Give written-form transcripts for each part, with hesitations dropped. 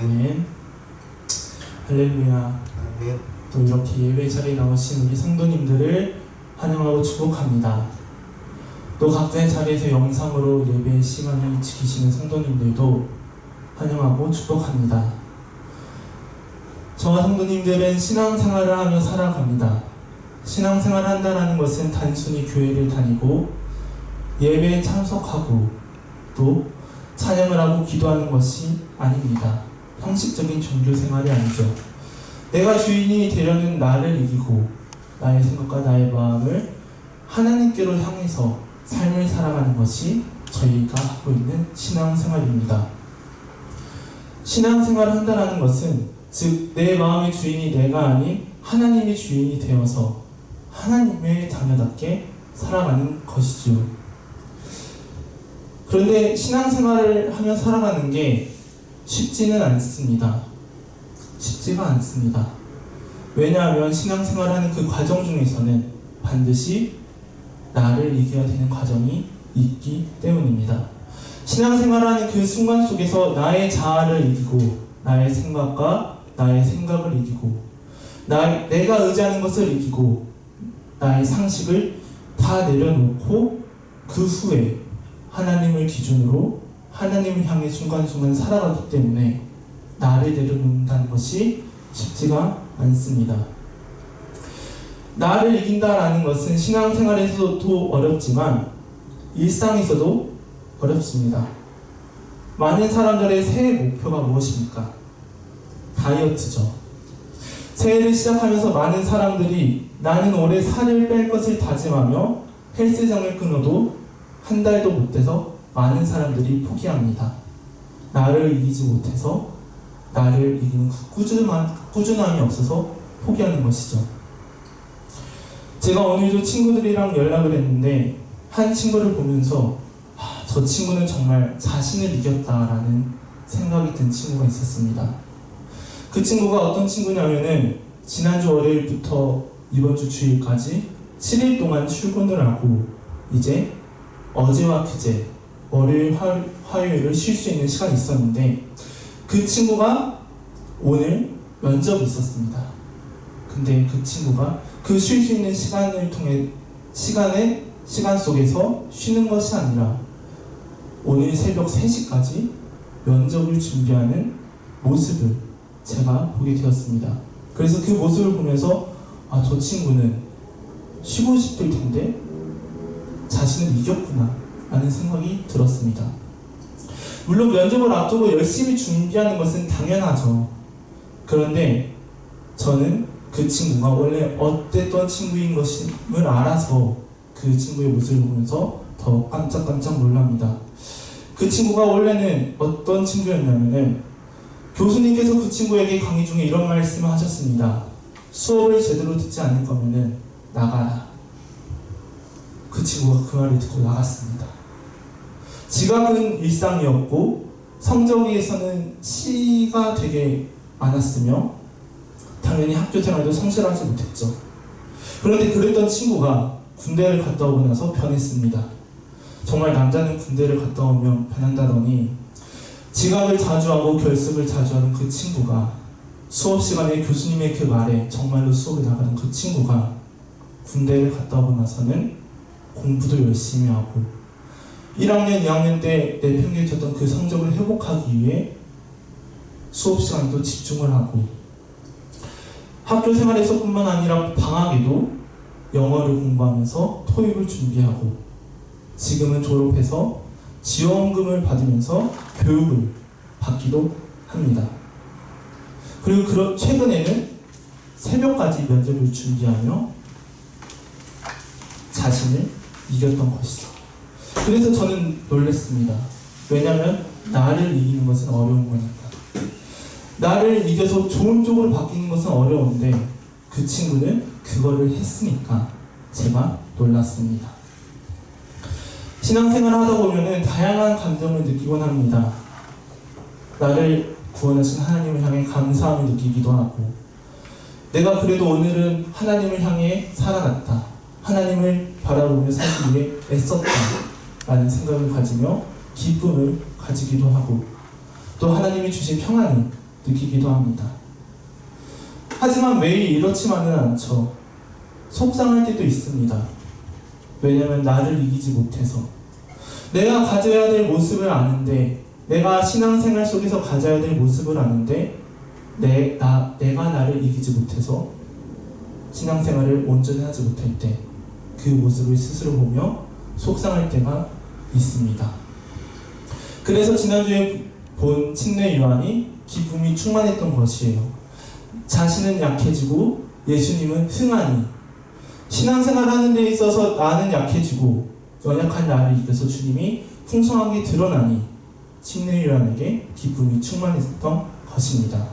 아멘. 할렐루야. 아멘. 또 이렇게 예배 자리에 나오신 우리 성도님들을 환영하고 축복합니다. 또 각자의 자리에서 영상으로 예배 시간을 지키시는 성도님들도 환영하고 축복합니다. 저와 성도님들은 신앙생활을 하며 살아갑니다. 신앙생활을 한다는 것은 단순히 교회를 다니고 예배에 참석하고 또 찬양을 하고 기도하는 것이 아닙니다. 형식적인 종교생활이 아니죠. 내가 주인이 되려는 나를 이기고 나의 생각과 나의 마음을 하나님께로 향해서 삶을 살아가는 것이 저희가 하고 있는 신앙생활입니다. 신앙생활을 한다는 것은 즉 내 마음의 주인이 내가 아닌 하나님의 주인이 되어서 하나님의 자녀답게 살아가는 것이죠. 그런데 신앙생활을 하며 살아가는 게 쉽지는 않습니다. 쉽지가 않습니다. 왜냐하면 신앙생활을 하는 그 과정 중에서는 반드시 나를 이겨야 되는 과정이 있기 때문입니다. 신앙생활을 하는 그 순간 속에서 나의 자아를 이기고 나의 생각과 나의 생각을 이기고 내가 의지하는 것을 이기고 나의 상식을 다 내려놓고 그 후에 하나님을 기준으로 하나님을 향해 순간순간 살아가기 때문에 나를 내려놓는다는 것이 쉽지가 않습니다. 나를 이긴다라는 것은 신앙생활에서도 어렵지만 일상에서도 어렵습니다. 많은 사람들의 새해 목표가 무엇입니까? 다이어트죠. 새해를 시작하면서 많은 사람들이 나는 올해 살을 뺄 것을 다짐하며 헬스장을 끊어도 한 달도 못 돼서 많은 사람들이 포기합니다. 나를 이기지 못해서 나를 이기는 꾸준함이 없어서 포기하는 것이죠. 제가 오늘도 친구들이랑 연락을 했는데 한 친구를 보면서 저 친구는 정말 자신을 이겼다라는 생각이 든 친구가 있었습니다. 그 친구가 어떤 친구냐면은 지난주 월요일부터 이번 주 주일까지 7일 동안 출근을 하고 이제 어제와 그제 월요일, 화요일을 쉴 수 있는 시간이 있었는데 그 친구가 오늘 면접이 있었습니다. 근데 그 친구가 그 쉴 수 있는 시간을 통해 시간 속에서 쉬는 것이 아니라 오늘 새벽 3시까지 면접을 준비하는 모습을 제가 보게 되었습니다. 그래서 그 모습을 보면서 저 친구는 쉬고 싶을 텐데 자신을 이겼구나 라는 생각이 들었습니다. 물론 면접을 앞두고 열심히 준비하는 것은 당연하죠. 그런데 저는 그 친구가 원래 어땠던 친구인 것임을 알아서 그 친구의 모습을 보면서 더 깜짝깜짝 놀랍니다. 그 친구가 원래는 어떤 친구였냐면은 교수님께서 그 친구에게 강의 중에 이런 말씀을 하셨습니다. 수업을 제대로 듣지 않을 거면은 나가라. 그 친구가 그 말을 듣고 나갔습니다. 지각은 일상이었고 성적에서는 C가 되게 많았으며 당연히 학교 생활도 성실하지 못했죠. 그런데 그랬던 친구가 군대를 갔다 오고 나서 변했습니다. 정말 남자는 군대를 갔다 오면 변한다더니 지각을 자주 하고 결석을 자주 하는 그 친구가 수업 시간에 교수님의 그 말에 정말로 수업에 나가는 그 친구가 군대를 갔다 오고 나서는 공부도 열심히 하고 1학년, 2학년 때 내팽개쳤던 그 성적을 회복하기 위해 수업 시간도 집중을 하고 학교 생활에서뿐만 아니라 방학에도 영어를 공부하면서 토익을 준비하고 지금은 졸업해서 지원금을 받으면서 교육을 받기도 합니다. 그리고 최근에는 새벽까지 면접을 준비하며 자신을 이겼던 것이죠. 그래서 저는 놀랐습니다. 왜냐하면 나를 이기는 것은 어려운 거니까. 나를 이겨서 좋은 쪽으로 바뀌는 것은 어려운데 그 친구는 그거를 했으니까 제가 놀랐습니다. 신앙생활을 하다 보면은 다양한 감정을 느끼곤 합니다. 나를 구원하신 하나님을 향해 감사함을 느끼기도 하고 내가 그래도 오늘은 하나님을 향해 살아갔다. 하나님을 바라보며 살기 위해 애썼다 라는 생각을 가지며 기쁨을 가지기도 하고 또 하나님이 주신 평안이 느끼기도 합니다. 하지만 매일 이렇지만은 않죠. 속상할 때도 있습니다. 왜냐하면 나를 이기지 못해서, 내가 가져야 될 모습을 아는데, 내가 신앙생활 속에서 가져야 될 모습을 아는데 내가 나를 이기지 못해서 신앙생활을 온전히 하지 못할 때 그 모습을 스스로 보며 속상할 때가 있습니다. 그래서 지난주에 본 침례 요한이 기쁨이 충만했던 것이에요. 자신은 약해지고 예수님은 흥하니, 신앙생활 하는 데 있어서 나는 약해지고 연약한 나를 이겨서 주님이 풍성하게 드러나니 침례 요한에게 기쁨이 충만했던 것입니다.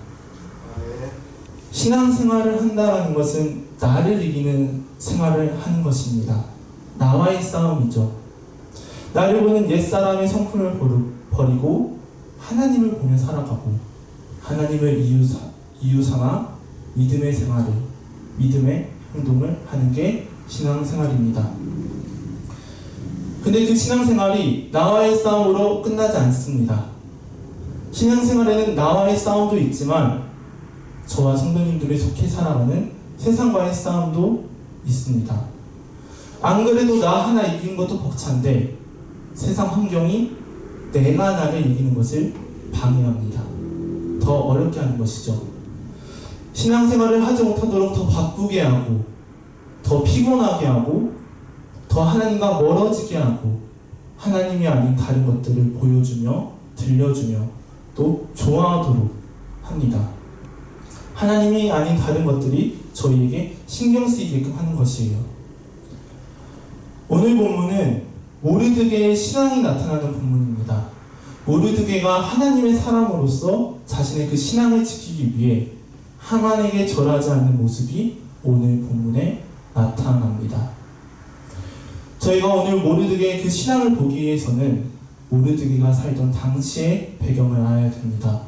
신앙생활을 한다는 것은 나를 이기는 생활을 하는 것입니다. 나와의 싸움이죠. 나를 보는 옛사람의 성품을 버리고 하나님을 보며 살아가고 하나님을 이유 삼아 믿음의 행동을 하는 게 신앙생활입니다. 근데 그 신앙생활이 나와의 싸움으로 끝나지 않습니다. 신앙생활에는 나와의 싸움도 있지만 저와 성도님들이 속해 살아가는 세상과의 싸움도 있습니다. 안 그래도 나 하나 이기는 것도 벅찬데 세상 환경이 내가 나를 이기는 것을 방해합니다. 더 어렵게 하는 것이죠. 신앙생활을 하지 못하도록 더 바쁘게 하고, 더 피곤하게 하고, 더 하나님과 멀어지게 하고, 하나님이 아닌 다른 것들을 보여주며 들려주며 또 좋아하도록 합니다. 하나님이 아닌 다른 것들이 저희에게 신경 쓰이게끔 하는 것이에요. 오늘 본문은 모르드게의 신앙이 나타나는 본문입니다. 모르드게가 하나님의 사람으로서 자신의 그 신앙을 지키기 위해 하만에게 절하지 않는 모습이 오늘 본문에 나타납니다. 저희가 오늘 모르드게의 그 신앙을 보기 위해서는 모르드게가 살던 당시의 배경을 알아야 됩니다.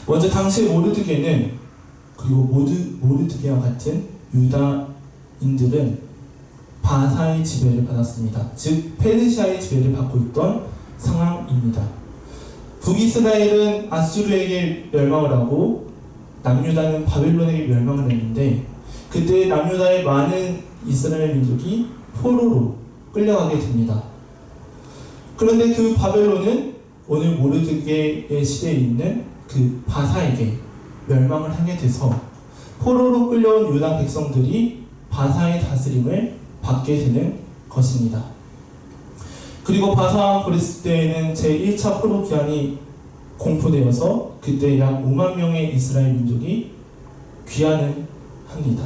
먼저 당시의 모르드게는, 그리고 모르드게와 같은 유다인들은 바사의 지배를 받았습니다. 즉 페르시아의 지배를 받고 있던 상황입니다. 북이스라엘은 아수르에게 멸망을 하고 남유다는 바벨론에게 멸망을 했는데, 그때 남유다의 많은 이스라엘 민족이 포로로 끌려가게 됩니다. 그런데 그 바벨론은 오늘 모르드게의 시대에 있는 그 바사에게 멸망을 하게 돼서 포로로 끌려온 유다 백성들이 바사의 다스림을 받게 되는 것입니다. 그리고 바사왕 고레스 때에는 제1차 포로 기한이 공포되어서 그때 약 5만 명의 이스라엘 민족이 귀환을 합니다.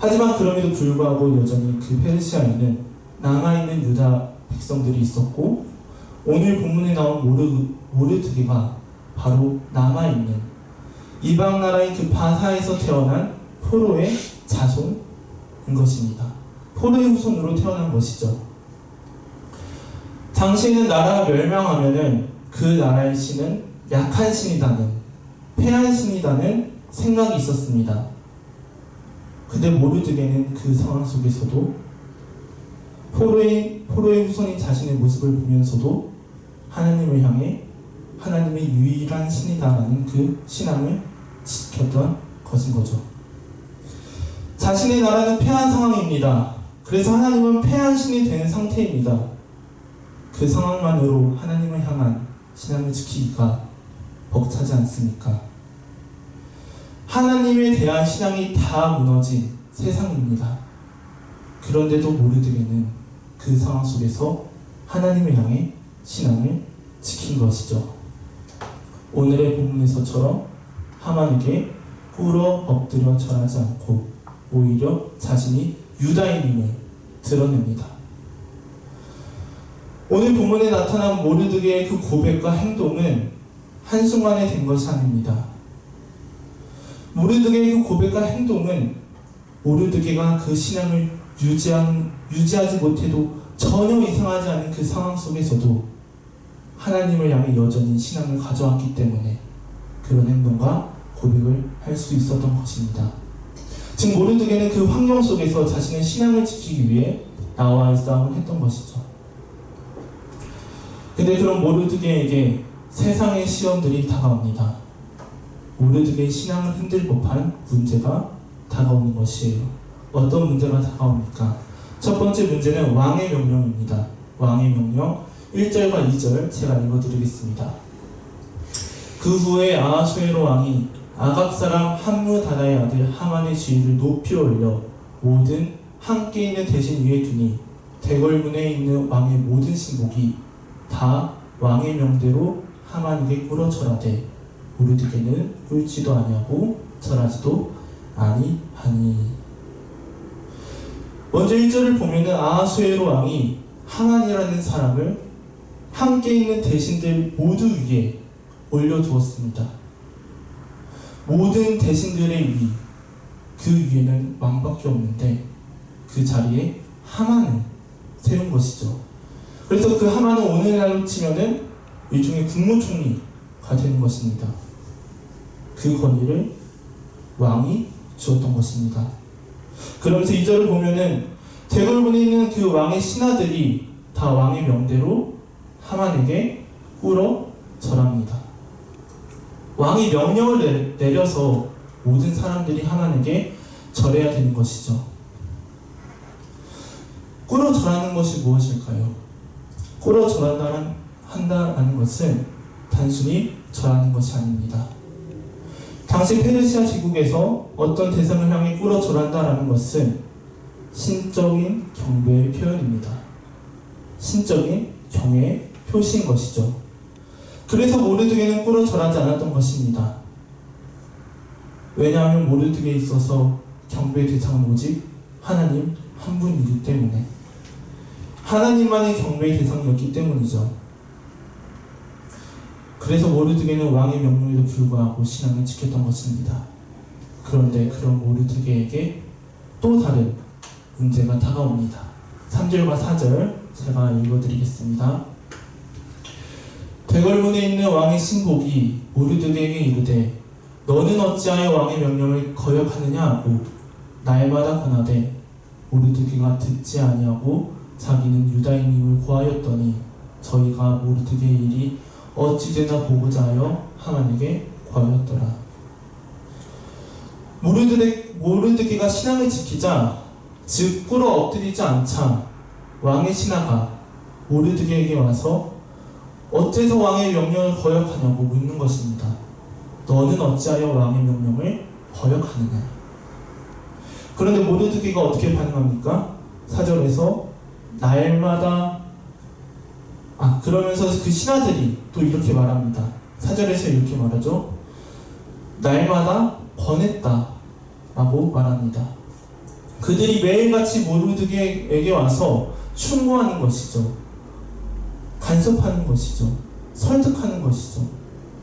하지만 그럼에도 불구하고 여전히 그 페르시아에는 남아있는 유다 백성들이 있었고, 오늘 본문에 나온 모르드게가 바로 남아있는 이방 나라인 그 바사에서 태어난 포로의 자손인 것입니다. 포로의 후손으로 태어난 것이죠. 당시에는 나라가 멸망하면은 그 나라의 신은 약한 신이다는, 패한 신이다는 생각이 있었습니다. 근데 모르드게는 그 상황 속에서도 포로의 후손인 자신의 모습을 보면서도 하나님을 향해 하나님의 유일한 신이다라는 그 신앙을 지켰던 것인 거죠. 자신의 나라는 패한 상황입니다. 그래서 하나님은 패한 신이 되는 상태입니다. 그 상황만으로 하나님을 향한 신앙을 지키기가 벅차지 않습니까? 하나님에 대한 신앙이 다 무너진 세상입니다. 그런데도 모르드게는 그 상황 속에서 하나님을 향해 신앙을 지킨 것이죠. 오늘의 본문에서처럼 하만에게 꿇어 엎드려 절하지 않고 오히려 자신이 유다인임을 드러냅니다. 오늘 본문에 나타난 모르드게의 그 고백과 행동은 한순간에 된 것이 아닙니다. 모르드게의 그 고백과 행동은 모르드게가 그 신앙을 유지하지 못해도 전혀 이상하지 않은 그 상황 속에서도 하나님을 향해 여전히 신앙을 가져왔기 때문에 그런 행동과 고백을 할 수 있었던 것입니다. 즉 모르드게는 그 환경 속에서 자신의 신앙을 지키기 위해 나와의 싸움을 했던 것이죠. 근데 그런 모르드게에게 세상의 시험들이 다가옵니다. 모르드게의 신앙을 흔들 법한 문제가 다가오는 것이에요. 어떤 문제가 다가옵니까? 첫 번째 문제는 왕의 명령입니다. 왕의 명령 1절과 2절 제가 읽어드리겠습니다. 그 후에 아하수에로 왕이 아각 사람 함므다다의 아들 하만의 지위를 높이 올려 모든 함께 있는 대신 위에 두니 대궐문에 있는 왕의 모든 신복이 다 왕의 명대로 하만에게 꿇어 절하되 모르드게는 꿇지도 아니하고 절하지도 아니하니. 먼저 1절을 보면은 아하수에로 왕이 하만이라는 사람을 함께 있는 대신들 모두 위에 올려두었습니다. 모든 대신들의 위, 그 위에는 왕밖에 없는데 그 자리에 하만을 세운 것이죠. 그래서 그 하만은 오늘날로 치면은 일종의 국무총리가 되는 것입니다. 그 권위를 왕이 주었던 것입니다. 그러면서 2절을 보면은 대궐문에 있는 그 왕의 신하들이 다 왕의 명대로 하만에게 꿇어 절합니다. 왕이 명령을 내려서 모든 사람들이 하만에게 절해야 되는 것이죠. 꿇어 절하는 것이 무엇일까요? 꿇어 절한다는 것은 단순히 절하는 것이 아닙니다. 당시 페르시아 제국에서 어떤 대상을 향해 꿇어 절한다라는 것은 신적인 경배의 표현입니다. 신적인 경외의 표시인 것이죠. 그래서 모르드게는 꿇어 절하지 않았던 것입니다. 왜냐하면 모르드게에 있어서 경배의 대상은 오직 하나님 한 분이기 때문에, 하나님만의 경배의 대상이었기 때문이죠. 그래서 모르드게는 왕의 명령에도 불구하고 신앙을 지켰던 것입니다. 그런데 그런 모르드게에게 또 다른 문제가 다가옵니다. 3절과 4절 제가 읽어드리겠습니다. 대궐문에 있는 왕의 신복이 모르드게에게 이르되 너는 어찌하여 왕의 명령을 거역하느냐 하고 날마다 권하되 모르드게가 듣지 아니하고 자기는 유다인임을 고하였더니 저희가 모르드게의 일이 어찌되나 보고자 하여 하만에게 고하였더라. 모르드게가 신앙을 지키자, 즉 꿇어 엎드리지 않자 왕의 신하가 모르드게에게 와서 어째서 왕의 명령을 거역하냐고 묻는 것입니다. 너는 어찌하여 왕의 명령을 거역하느냐. 그런데 모르드게가 어떻게 반응합니까? 4절에서 날마다 그러면서 그 신하들이 또 이렇게 말합니다. 4절에서 이렇게 말하죠. 날마다 권했다 라고 말합니다. 그들이 매일같이 모르드게에게 와서 충고하는 것이죠. 간섭하는 것이죠. 설득하는 것이죠.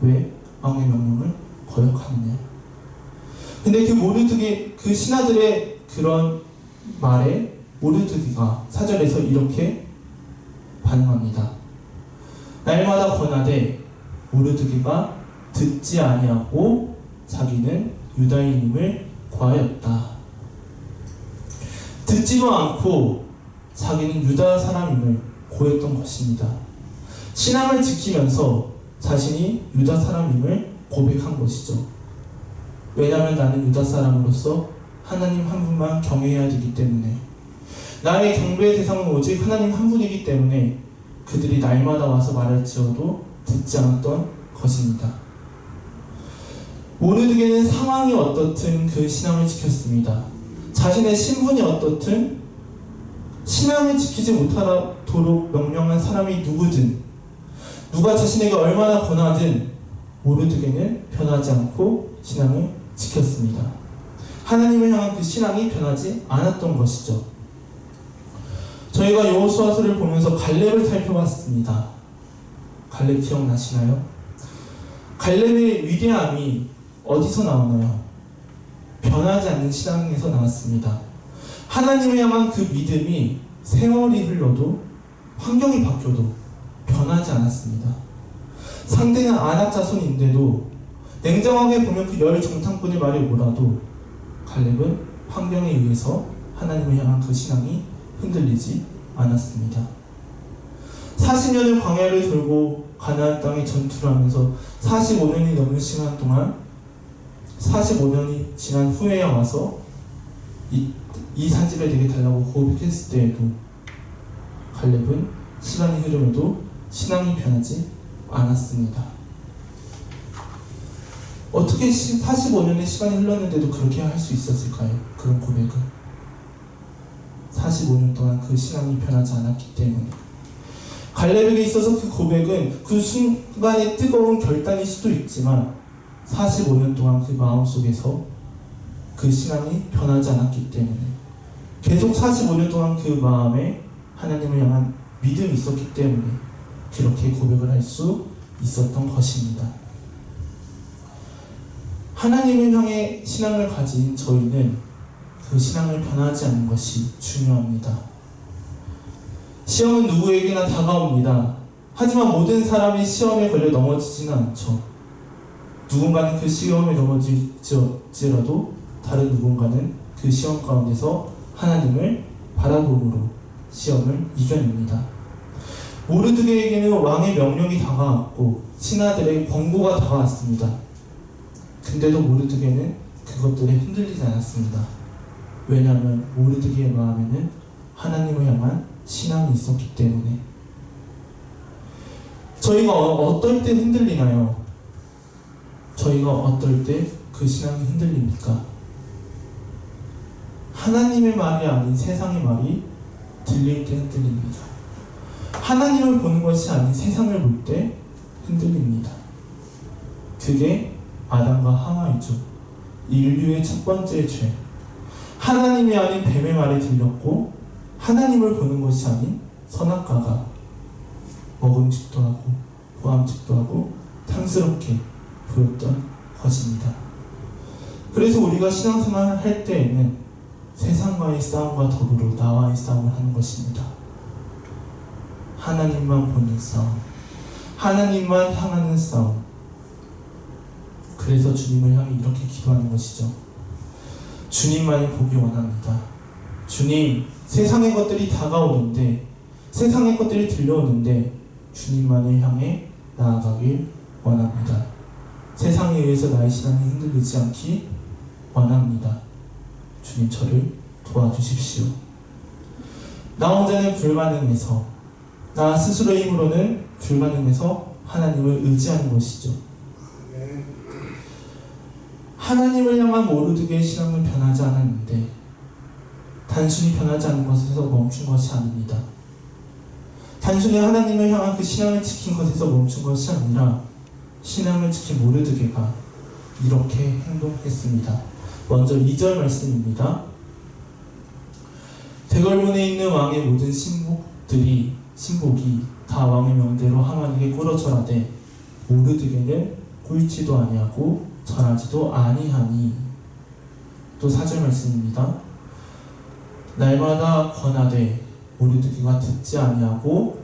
왜? 왕의 명령을 거역하느냐. 근데 그 신하들의 그런 말에 모르드게가 4절에서 이렇게 반응합니다. 날마다 권하되 모르드게가 듣지 아니하고 자기는 유다인임을 고하였다. 듣지도 않고 자기는 유다 사람임을 고했던 것입니다. 신앙을 지키면서 자신이 유다 사람임을 고백한 것이죠. 왜냐하면 나는 유다 사람으로서 하나님 한 분만 경외해야 되기 때문에, 나의 경배의 대상은 오직 하나님 한 분이기 때문에 그들이 날마다 와서 말할지어도 듣지 않았던 것입니다. 모르드게는 상황이 어떻든 그 신앙을 지켰습니다. 자신의 신분이 어떻든 신앙을 지키지 못하도록 명령한 사람이 누구든, 누가 자신에게 얼마나 권하든 모르드게는 변하지 않고 신앙을 지켰습니다. 하나님을 향한 그 신앙이 변하지 않았던 것이죠. 저희가 여호수아서를 보면서 갈렙을 살펴봤습니다. 갈렙 기억나시나요? 갈렙의 위대함이 어디서 나오나요? 변하지 않는 신앙에서 나왔습니다. 하나님을 향한 그 믿음이 세월이 흘러도 환경이 바뀌어도 변하지 않았습니다. 상대는 아낙 자손인데도 냉정하게 보면 그 열 정탐꾼의 말이 뭐라도 갈렙은 환경에 의해서 하나님을 향한 그 신앙이 흔들리지 않았습니다. 40년을 광야를 돌고 가나안 땅에 전투를 하면서 45년이 넘는 시간 동안 45년이 지난 후에야 와서 이 산지를 내게 달라고 고백했을 때에도 갈렙은 시간이 흐름에도 신앙이 변하지 않았습니다. 어떻게 45년의 시간이 흘렀는데도 그렇게 할 수 있었을까요? 그런 고백을 45년 동안 그 신앙이 변하지 않았기 때문에. 갈렙에게 있어서 그 고백은 그 순간의 뜨거운 결단일 수도 있지만 45년 동안 그 마음속에서 그 신앙이 변하지 않았기 때문에 계속 45년 동안 그 마음에 하나님을 향한 믿음이 있었기 때문에 그렇게 고백을 할 수 있었던 것입니다. 하나님을 향해 신앙을 가진 저희는 그 신앙을 변하지 않는 것이 중요합니다. 시험은 누구에게나 다가옵니다. 하지만 모든 사람이 시험에 걸려 넘어지지는 않죠. 누군가는 그 시험에 넘어질지라도 다른 누군가는 그 시험 가운데서 하나님을 바라봄으로 시험을 이겨냅니다. 모르드게에게는 왕의 명령이 다가왔고 신하들의 권고가 다가왔습니다. 근데도 모르드게는 그것들에 흔들리지 않았습니다. 왜냐하면 모르드게의 마음에는 하나님을 향한 신앙이 있었기 때문에. 저희가 어떨 때 흔들리나요? 저희가 어떨 때 그 신앙이 흔들립니까? 하나님의 말이 아닌 세상의 말이 들릴 때 흔들립니다. 하나님을 보는 것이 아닌 세상을 볼 때 흔들립니다. 그게 아담과 하와이죠. 인류의 첫 번째 죄. 하나님이 아닌 뱀의 말이 들렸고 하나님을 보는 것이 아닌 선악과가 먹음직도 하고 보암직도 하고 탐스럽게 보였던 것입니다. 그래서 우리가 신앙생활을 할 때에는 세상과의 싸움과 더불어 나와의 싸움을 하는 것입니다. 하나님만 보는 싸움, 하나님만 향하는 싸움. 그래서 주님을 향해 이렇게 기도하는 것이죠. 주님만이 보기 원합니다. 주님, 세상의 것들이 다가오는데, 세상의 것들이 들려오는데 주님만을 향해 나아가길 원합니다. 세상에 의해서 나의 신앙이 흔들리지 않기 원합니다. 주님, 저를 도와주십시오. 나 혼자는 불가능해서, 나 스스로의 힘으로는 불가능해서 하나님을 의지하는 것이죠. 하나님을 향한 모르드게의 신앙은 변하지 않았는데 단순히 변하지 않는 것에서 멈춘 것이 아닙니다. 단순히 하나님을 향한 그 신앙을 지킨 것에서 멈춘 것이 아니라 신앙을 지킨 모르드게가 이렇게 행동했습니다. 먼저 2절 말씀입니다. 대궐문에 있는 왕의 모든 신복이 다 왕의 명대로 하만에게 꿇어 절하되 모르드게는 꿇지도 아니하고 절하지도 아니하니. 또 4절 말씀입니다. 날마다 권하되 모르드게가 듣지 아니하고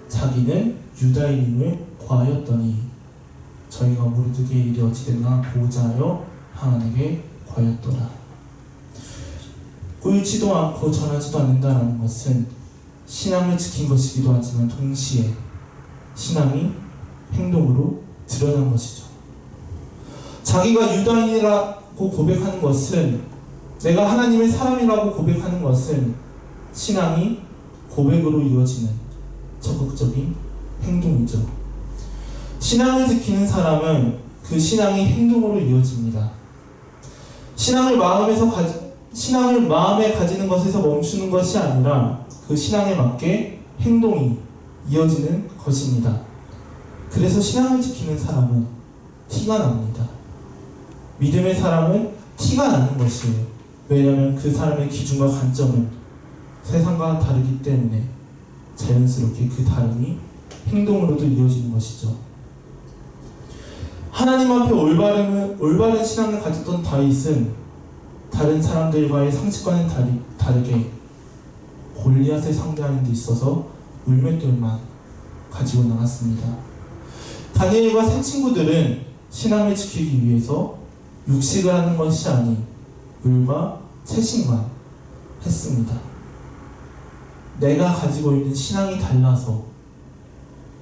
자기는 유다인임을 고하였더니 저희가 모르드게의 일이 어찌됐나 보고자 하여 하만에게 고하였더라. 꿇지도 않고 전하지도 않는다라는 것은 신앙을 지킨 것이기도 하지만 동시에 신앙이 행동으로 드러난 것이죠. 자기가 유다인이라고 고백하는 것은, 내가 하나님의 사람이라고 고백하는 것은 신앙이 고백으로 이루어지는 적극적인 행동이죠. 신앙을 지키는 사람은 그 신앙이 행동으로 이루어집니다. 신앙을 마음에 가지는 것에서 멈추는 것이 아니라 그 신앙에 맞게 행동이 이어지는 것입니다. 그래서 신앙을 지키는 사람은 티가 납니다. 믿음의 사람은 티가 나는 것이에요. 왜냐하면 그 사람의 기준과 관점은 세상과 다르기 때문에 자연스럽게 그 다름이 행동으로도 이루어지는 것이죠. 하나님 앞에 올바른 신앙을 가졌던 다윗은 다른 사람들과의 상식과는 다르게 골리앗을 상대하는 데 있어서 물맷돌만 가지고 나갔습니다. 다니엘과 세 친구들은 신앙을 지키기 위해서 육식을 하는 것이 아닌 물과 채식만 했습니다. 내가 가지고 있는 신앙이 달라서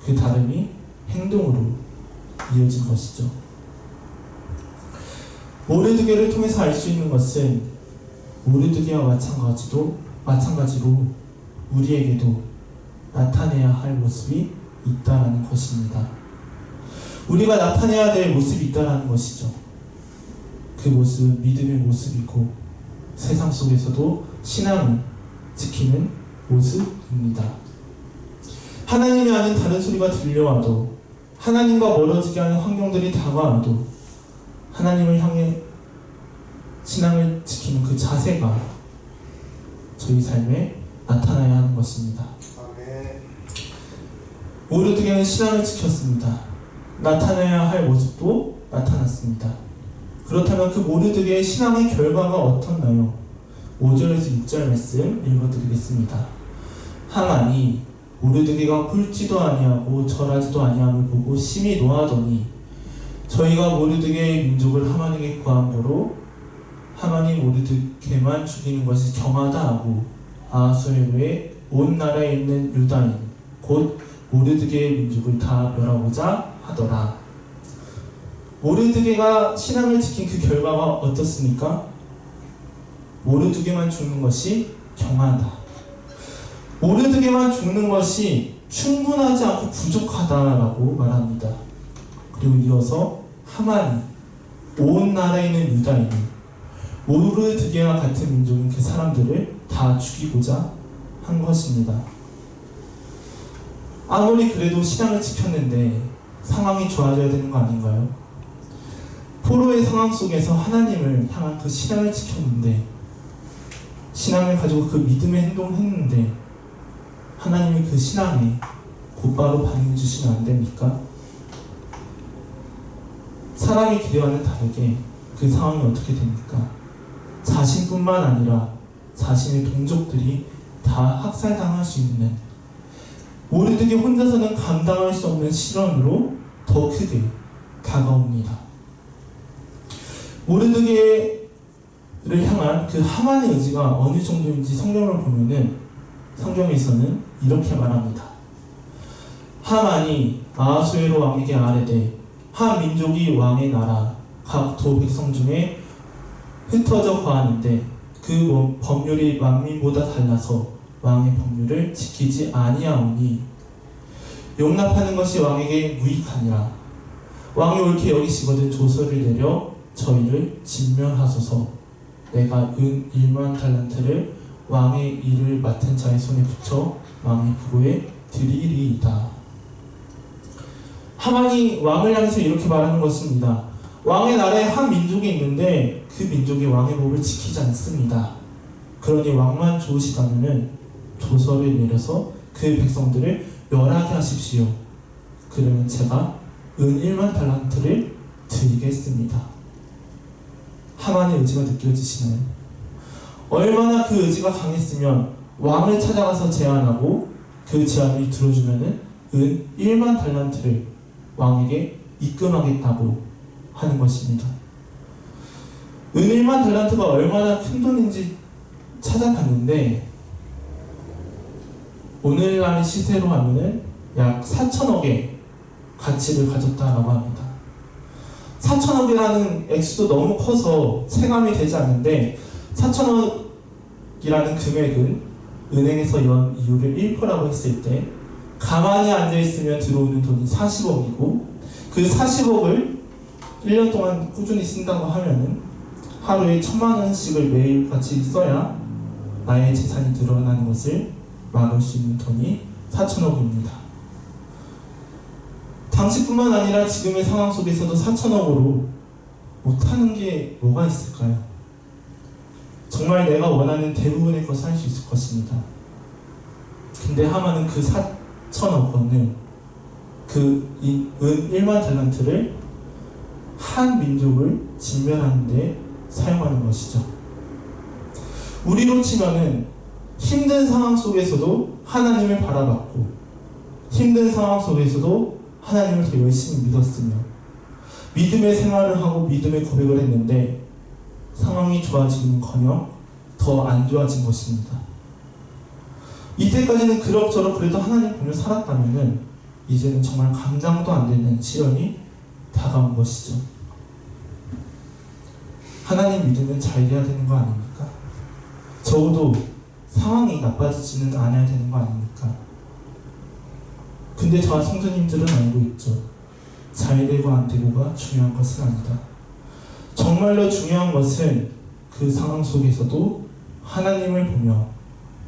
그 다름이 행동으로 이어진 것이죠. 모르드게를 통해서 알 수 있는 것은 모르드게와 마찬가지로 우리에게도 나타내야 할 모습이 있다라는 것입니다. 우리가 나타내야 될 모습이 있다라는 것이죠. 그 모습은 믿음의 모습이고 세상 속에서도 신앙을 지키는 모습입니다. 하나님이 아닌 다른 소리가 들려와도, 하나님과 멀어지게 하는 환경들이 다가와도 하나님을 향해 신앙을 지키는 그 자세가 저희 삶에 나타나야 하는 것입니다. 모르드게는 신앙을 지켰습니다. 나타나야 할 모습도 나타났습니다. 그렇다면 그 모르드게의 신앙의 결과가 어떻나요? 5절에서 6절 말씀 읽어드리겠습니다. 하만이 모르드게가 굴지도 아니하고 절하지도 아니함을 보고 심히 노하더니 저희가 모르드게의 민족을 하만에게 구한 거로 하만이 모르드게만 죽이는 것이 경하다 하고 아하수에로의 온 나라에 있는 유다인 곧 모르드게의 민족을 다 멸하고자 하더라. 모르드게가 신앙을 지킨 그 결과가 어떻습니까? 모르드게만 죽는 것이 경하다. 모르드게만 죽는 것이 충분하지 않고 부족하다라고 말합니다. 그리고 이어서 하만이 온 나라에 있는 유다인이 모르드게와 같은 민족인 그 사람들을 다 죽이고자 한 것입니다. 아무리 그래도 신앙을 지켰는데 상황이 좋아져야 되는 거 아닌가요? 포로의 상황 속에서 하나님을 향한 그 신앙을 지켰는데, 신앙을 가지고 그 믿음의 행동을 했는데 하나님이 그 신앙에 곧바로 반응해 주시면 안 됩니까? 사람의 기대와는 다르게 그 상황이 어떻게 됩니까? 자신뿐만 아니라 자신의 동족들이 다 학살당할 수 있는, 모르드게 혼자서는 감당할 수 없는 시련으로 더 크게 다가옵니다. 모르드게를 향한 그 하만의 의지가 어느 정도인지 성경을 보면은 성경에서는 이렇게 말합니다. 하만이 아하수에로 왕에게 아뢰되 한 민족이 왕의 나라 각 도 백성 중에 흩어져 거하는데 그 법률이 만민보다 달라서 왕의 법률을 지키지 아니하오니 용납하는 것이 왕에게 무익하니라. 왕이 옳게 여기시거든 조서를 내려 저희를 진멸하소서. 내가 은 1만 달란트를 왕의 일을 맡은 자의 손에 붙여 왕의 부고에 드리리이다. 하만이 왕을 향해서 이렇게 말하는 것입니다. 왕의 나라에 한 민족이 있는데 그 민족이 왕의 법을 지키지 않습니다. 그러니 왕만 좋으시다면은 조서를 내려서 그 백성들을 멸하게 하십시오. 그러면 제가 은 1만 달란트를 드리겠습니다. 하만의 의지가 느껴지시나요? 얼마나 그 의지가 강했으면 왕을 찾아가서 제안하고 그 제안을 들어주면은 은 1만 달란트를 왕에게 입금하겠다고 하는 것입니다. 은 1만 달란트가 얼마나 큰 돈인지 찾아봤는데 오늘날 시세로 하면은 약 4천억의 가치를 가졌다라고 합니다. 4천억이라는 액수도 너무 커서 체감이 되지 않는데 4천억이라는 금액은 은행에서 연 이율을 1%라고 했을 때 가만히 앉아있으면 들어오는 돈이 40억이고 그 40억을 1년 동안 꾸준히 쓴다고 하면은 하루에 1,000만 원씩을 매일 같이 써야 나의 재산이 늘어나는 것을 막을 수 있는 돈이 4천억입니다. 당시뿐만 아니라 지금의 상황 속에서도 4천억으로 못하는 게 뭐가 있을까요? 정말 내가 원하는 대부분의 것을 할 수 있을 것입니다. 근데 하만은 그 4천억 원을 은 1만 달란트를 한 민족을 진멸하는 데 사용하는 것이죠. 우리로 치면은 힘든 상황 속에서도 하나님을 바라봤고 힘든 상황 속에서도 하나님을 더 열심히 믿었으며 믿음의 생활을 하고 믿음의 고백을 했는데 상황이 좋아지는커녕 더 안 좋아진 것입니다. 이때까지는 그럭저럭 그래도 하나님 보며 살았다면은 이제는 정말 감당도 안 되는 시련이 다가온 것이죠. 하나님 믿으면 잘 돼야 되는 거 아닙니까? 적어도 상황이 나빠지지는 않아야 되는 거 아닙니까? 근데 저와 성도님들은 알고 있죠. 잘 되고 안 되고가 중요한 것은 아니다. 정말로 중요한 것은 그 상황 속에서도 하나님을 보며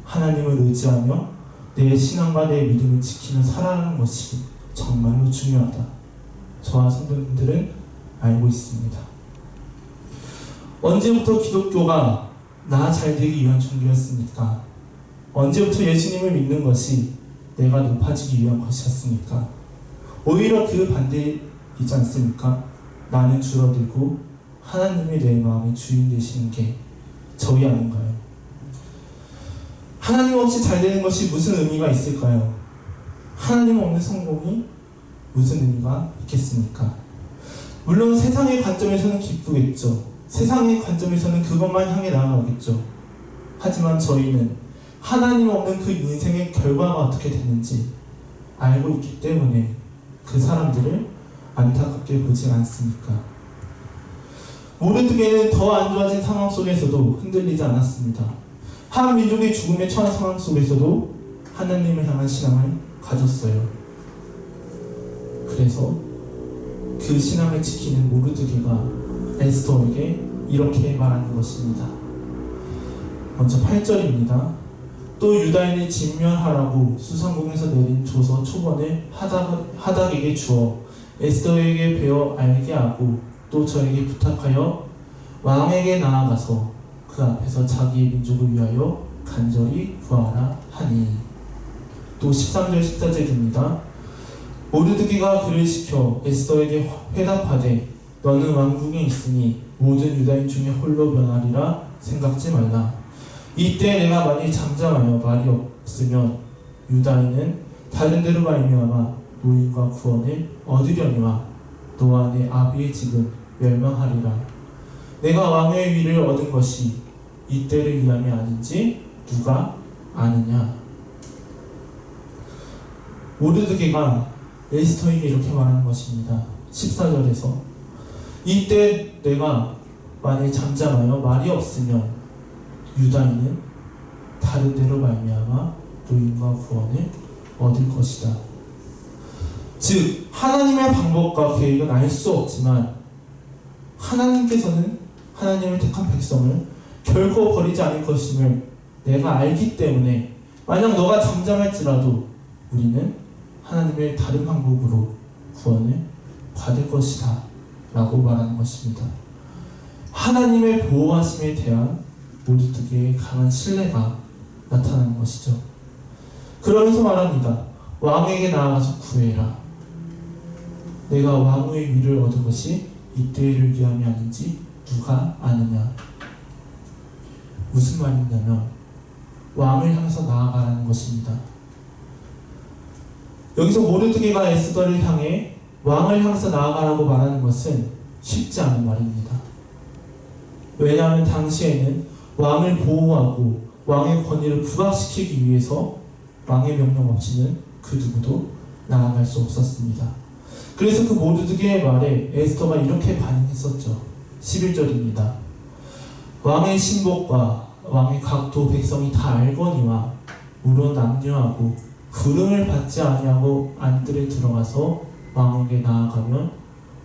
하나님을 의지하며 내 신앙과 내 믿음을 지키며 살아가는 것이 정말로 중요하다. 저와 성도님들은 알고 있습니다. 언제부터 기독교가 나 잘 되기 위한 종교였습니까? 언제부터 예수님을 믿는 것이 내가 높아지기 위한 것이었습니까? 오히려 그 반대이지 않습니까? 나는 줄어들고 하나님이 내 마음의 주인 되시는 게 저희 아닌가요? 하나님 없이 잘 되는 것이 무슨 의미가 있을까요? 하나님 없는 성공이 무슨 의미가 있겠습니까? 물론 세상의 관점에서는 기쁘겠죠. 세상의 관점에서는 그것만 향해 나아가겠죠. 하지만 저희는 하나님 없는 그 인생의 결과가 어떻게 되는지 알고 있기 때문에 그 사람들을 안타깝게 보지 않습니까? 모르드게는 더 안 좋아진 상황 속에서도 흔들리지 않았습니다. 한 민족의 죽음에 처한 상황 속에서도 하나님을 향한 신앙을 가졌어요. 그래서 그 신앙을 지키는 모르드게가 에스더에게 이렇게 말하는 것입니다. 먼저 8절입니다. 또 유다인을 진멸하라고 수상궁에서 내린 조서 초본을 하닥에게 주어 에스더에게 배워 알게 하고 또 저에게 부탁하여 왕에게 나아가서 그 앞에서 자기의 민족을 위하여 간절히 구하라 하니. 또 13절 14절입니다. 모르드게가 그를 시켜 에스더에게 회답하되 너는 왕궁에 있으니 모든 유다인 중에 홀로 변하리라 생각지 말라. 이때 내가 만일 잠잠하여 말이 없으면 유다인은 다른 데로 말미암아 노임과 구원을 얻으려니와 너와 내 아비의 집은 멸망하리라. 내가 왕의 위를 얻은 것이 이때를 위함이 아닌지 누가 아느냐. 모르드게가 에스더에게 이렇게 말하는 것입니다. 14절에서 이때 내가 만일 잠잠하여 말이 없으면 유다인은 다른 데로 말미암아 노임과 구원을 얻을 것이다. 즉 하나님의 방법과 계획은 알 수 없지만 하나님께서는 하나님을 택한 백성을 결코 버리지 않을 것임을 내가 알기 때문에 만약 너가 잠잠할지라도 우리는 하나님의 다른 방법으로 구원을 받을 것이다 라고 말하는 것입니다. 하나님의 보호하심에 대한 모르드게의 강한 신뢰가 나타나는 것이죠. 그러면서 말합니다. 왕에게 나아가서 구해라. 내가 왕의 위를 얻은 것이 이때를 위함이 아닌지 누가 아느냐. 무슨 말이냐면 왕을 향해서 나아가라는 것입니다. 여기서 모르드게가 에스더를 향해 왕을 향해서 나아가라고 말하는 것은 쉽지 않은 말입니다. 왜냐하면 당시에는 왕을 보호하고 왕의 권위를 부각시키기 위해서 왕의 명령 없이는 그 누구도 나아갈 수 없었습니다. 그래서 그 모르드게의 말에 에스더가 이렇게 반응했었죠. 11절입니다. 왕의 신복과 왕의 각도 백성이 다 알거니와 물어 남녀하고 부름을 받지 아니하고 안뜰에 들어가서 왕에게 나아가면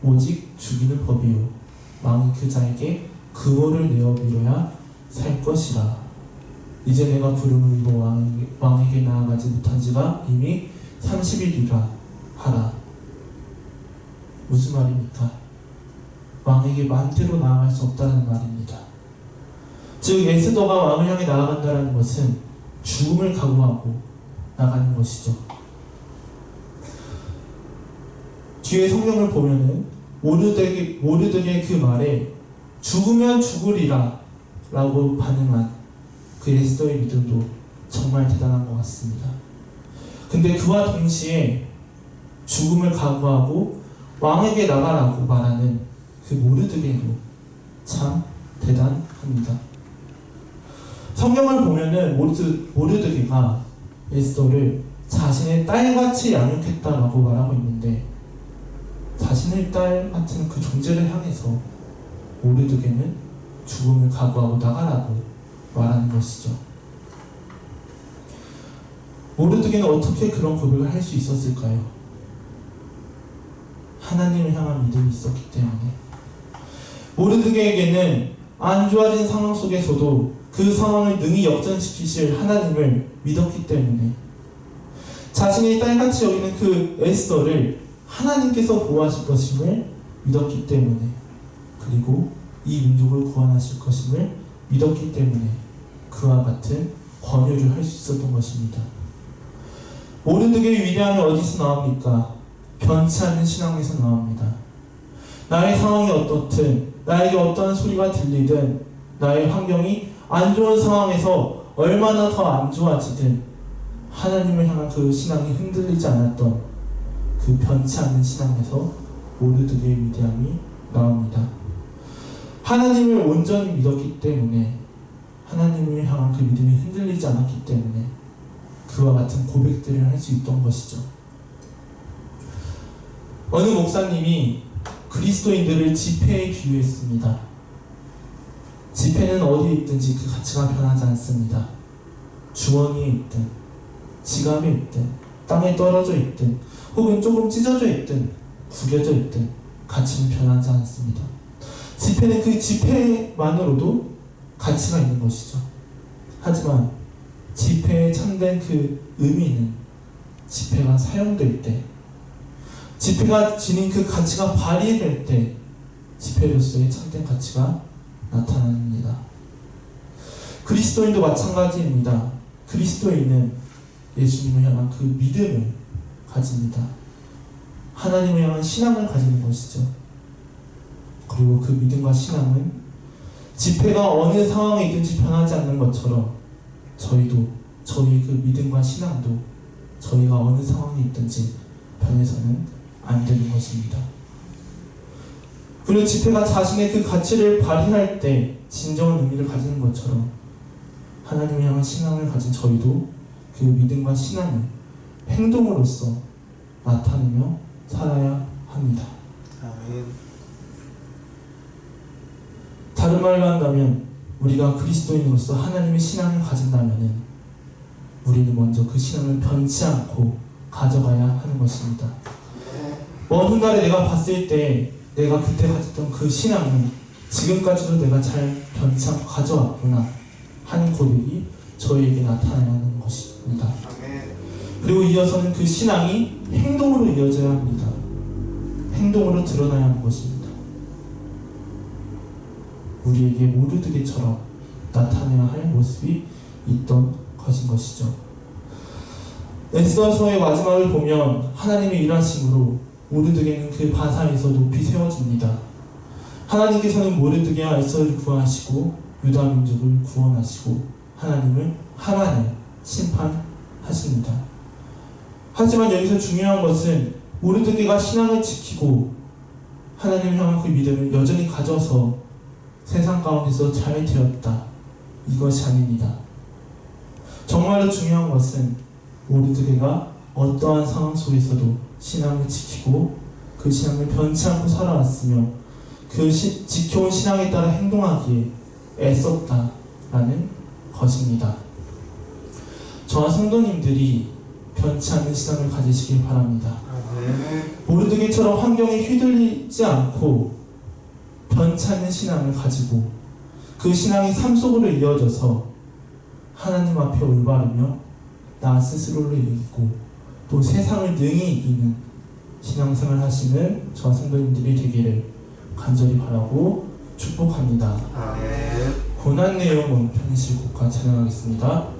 오직 죽이는 법이요 왕이 그 자에게 그호를 내어 밀어야 살 것이라. 이제 내가 부름을 입어 왕에게 나아가지 못한 지가 이미 30일이라 하라. 무슨 말입니까? 왕에게 마음대로 나아갈 수 없다는 말입니다. 즉 에스더가 왕을 향해 나아간다는 것은 죽음을 각오하고 나가는 것이죠. 뒤에 성경을 보면은 모르드게의 그 말에 죽으면 죽으리라 라고 반응한 그 에스더의 믿음도 정말 대단한 것 같습니다. 근데 그와 동시에 죽음을 각오하고 왕에게 나가라고 말하는 그 모르드게도 참 대단합니다. 성경을 보면은 모르드게가 에스더를 자신의 딸같이 양육했다라고 말하고 있는데, 자신의 딸 같은 그 존재를 향해서 모르드게는 죽음을 각오하고 나가라고 말하는 것이죠. 모르드게는 어떻게 그런 고백을 할 수 있었을까요? 하나님을 향한 믿음이 있었기 때문에. 모르드게에게는 안 좋아진 상황 속에서도 그 상황을 능히 역전시키실 하나님을 믿었기 때문에, 자신의 딸같이 여기는 그 에스더를 하나님께서 보호하실 것임을 믿었기 때문에, 그리고 이 민족을 구원하실 것임을 믿었기 때문에 그와 같은 권유를 할 수 있었던 것입니다. 모르드게의 위대함이 어디서 나옵니까? 변치 않는 신앙에서 나옵니다. 나의 상황이 어떻든, 나에게 어떠한 소리가 들리든, 나의 환경이 안 좋은 상황에서 얼마나 더 안 좋아지든 하나님을 향한 그 신앙이 흔들리지 않았던 그 변치 않는 신앙에서 모르드게의 위대함이 나옵니다. 하나님을 온전히 믿었기 때문에, 하나님을 향한 그 믿음이 흔들리지 않았기 때문에 그와 같은 고백들을 할 수 있던 것이죠. 어느 목사님이 그리스도인들을 지폐에 비유했습니다. 지폐는 어디에 있든지 그 가치가 변하지 않습니다. 주머니에 있든, 지갑에 있든, 땅에 떨어져 있든, 혹은 조금 찢어져 있든, 구겨져 있든 가치는 변하지 않습니다. 지폐는 그 지폐만으로도 가치가 있는 것이죠. 하지만 지폐의 참된 그 의미는 지폐가 사용될 때, 지폐가 지닌 그 가치가 발휘될 때 지폐로서의 참된 가치가 나타납니다. 그리스도인도 마찬가지입니다. 그리스도인은 예수님을 향한 그 믿음을 가집니다. 하나님을 향한 신앙을 가지는 것이죠. 그리고 그 믿음과 신앙은 지폐가 어느 상황에 있든지 변하지 않는 것처럼 저희도, 저희의 그 믿음과 신앙도 저희가 어느 상황에 있든지 변해서는 안 되는 것입니다. 그리고 지폐가 자신의 그 가치를 발휘할 때 진정한 의미를 가지는 것처럼 하나님을 향한 신앙을 가진 저희도 그 믿음과 신앙을 행동으로써 나타내며 살아야 합니다. 아멘. 다른 말로 한다면, 우리가 그리스도인으로서 하나님의 신앙을 가진다면 우리는 먼저 그 신앙을 변치 않고 가져가야 하는 것입니다. 먼 훗날에 내가 봤을 때 내가 그때 가졌던 그 신앙은 지금까지도 내가 잘 변치 않고 가져왔구나 하는 고백이 저희에게 나타나야 하는 것입니다. 그리고 이어서는 그 신앙이 행동으로 이어져야 합니다. 행동으로 드러나야 하는 것입니다. 우리에게 모르드게처럼 나타내야 할 모습이 있던 것인 것이죠. 에스더서의 마지막을 보면 하나님의 일하심으로 모르드게는 그 바사에서 높이 세워집니다. 하나님께서는 모르드게와 에스더를 구하시고 유다 민족을 구원하시고 하나님을 하만을 심판하십니다. 하지만 여기서 중요한 것은 모르드게가 신앙을 지키고 하나님을 향한 그 믿음을 여전히 가져서 세상 가운데서 잘 되었다, 이것이 아닙니다. 정말로 중요한 것은 모르드게가 어떠한 상황 속에서도 신앙을 지키고 그 신앙을 변치 않고 살아왔으며 그 지켜온 신앙에 따라 행동하기에 애썼다라는 것입니다. 저와 성도님들이 변치 않는 신앙을 가지시길 바랍니다. 모르드게처럼 환경에 휘둘리지 않고 변치 않는 신앙을 가지고 그 신앙이 삶 속으로 이어져서 하나님 앞에 올바르며 나 스스로를 이기고 또 세상을 능히 이기는 신앙생활 하시는 저와 성도님들이 되기를 간절히 바라고 축복합니다. 고난 내용 원편이실 곡과 찬양하겠습니다.